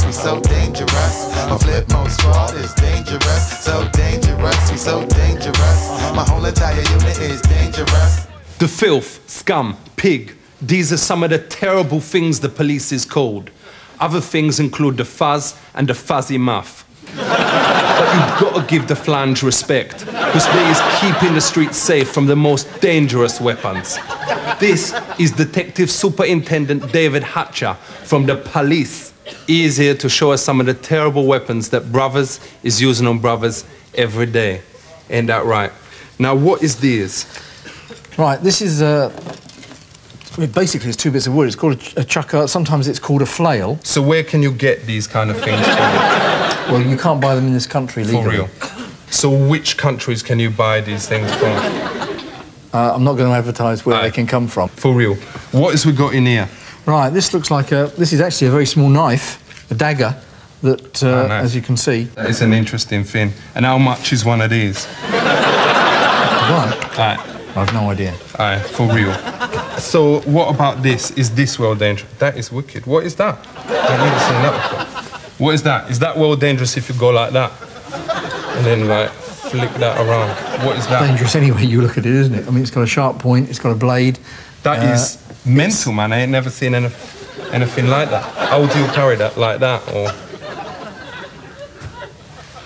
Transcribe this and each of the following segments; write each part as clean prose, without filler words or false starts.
we so dangerous. My flip mode squad is dangerous, so dangerous, we so dangerous. My whole entire unit is dangerous. The filth, scum, pig, these are some of the terrible things the police is called. Other things include the fuzz and the fuzzy muff. But you've got to give the flange respect, because they is keeping the streets safe from the most dangerous weapons. This is Detective Superintendent David Hatcher from the police. He is here to show us some of the terrible weapons that brothers is using on brothers every day. Ain't that right? Now, what is this? Right, this is basically it's two bits of wood. It's called a chucker. Sometimes it's called a flail. So where can you get these kind of things from? Well, you can't buy them in this country legally. For real? So which countries can you buy these things from? I'm not going to advertise where they can come from. For real? What has we got in here? Right, this looks like this is actually a very small knife, a dagger, that, nice. as you can see... That is an interesting thing. And how much is one of these? Right. Aye. I've no idea. Aye, for real. So what about this? Is this well dangerous? That is wicked. What is that? I've never seen that before. What is that? Is that well dangerous if you go like that? And then, like, flick that around. What is that? Dangerous any way you look at it, isn't it? I mean, it's got a sharp point, it's got a blade. That is mental, man. I ain't never seen anything like that. How would you carry that? Like that, or...?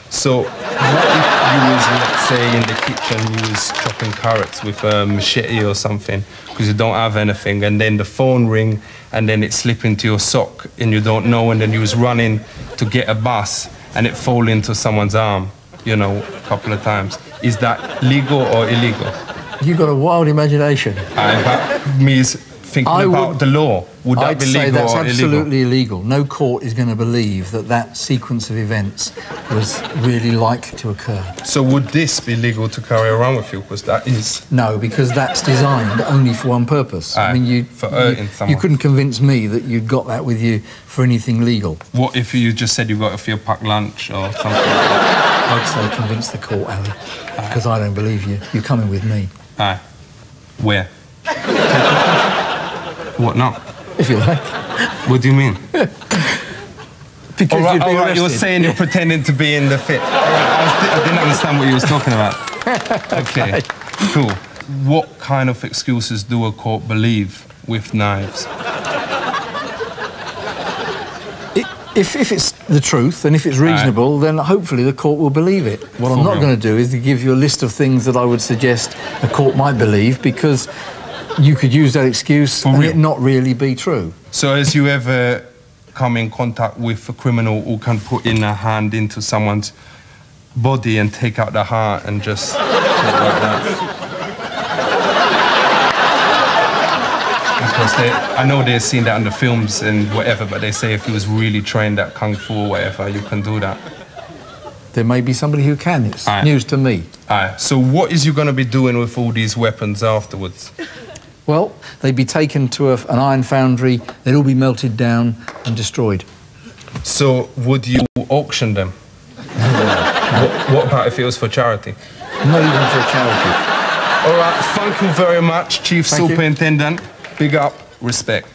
So, what if you was, let's say, in the kitchen, you was chopping carrots with a machete or something, because you don't have anything, and then the phone ring, and then it slip into your sock, and you don't know, and then you was running to get a bus, and it fall into someone's arm, you know, a couple of times. Is that legal or illegal? You've got a wild imagination. That means thinking about the law. Would that be legal or illegal? I'd say that's absolutely illegal. No court is going to believe that that sequence of events was really likely to occur. So would this be legal to carry around with you? Because that is... No, because that's designed only for one purpose. Aye, I mean, for hurting someone. You couldn't convince me that you'd got that with you for anything legal. What if you just said you got it for your packed lunch or something like that? I'd say convince the court, Ali, because I don't believe you. You're coming with me. Aye. Where? What not? If you like. What do you mean? Because all right, you'd be arrested. You're saying you're pretending to be in the fit. I didn't understand what you was talking about. Okay, cool. What kind of excuses do a court believe with knives? If it's the truth and if it's reasonable, then hopefully the court will believe it. What I'm not going to do is to give you a list of things that I would suggest a court might believe, because you could use that excuse and it not really be true. So has you ever come in contact with a criminal who can put in a hand into someone's body and take out the heart and just like that? Because I know they've seen that in the films and whatever, but they say if he was really trained at Kung Fu or whatever, you can do that. There may be somebody who can. It's news to me. Aye. So what is you going to be doing with all these weapons afterwards? Well, they'd be taken to an iron foundry, they'd all be melted down and destroyed. So would you auction them? What about if it was for charity? Not even for charity. All right, thank you very much, Chief Superintendent. Big up, respect.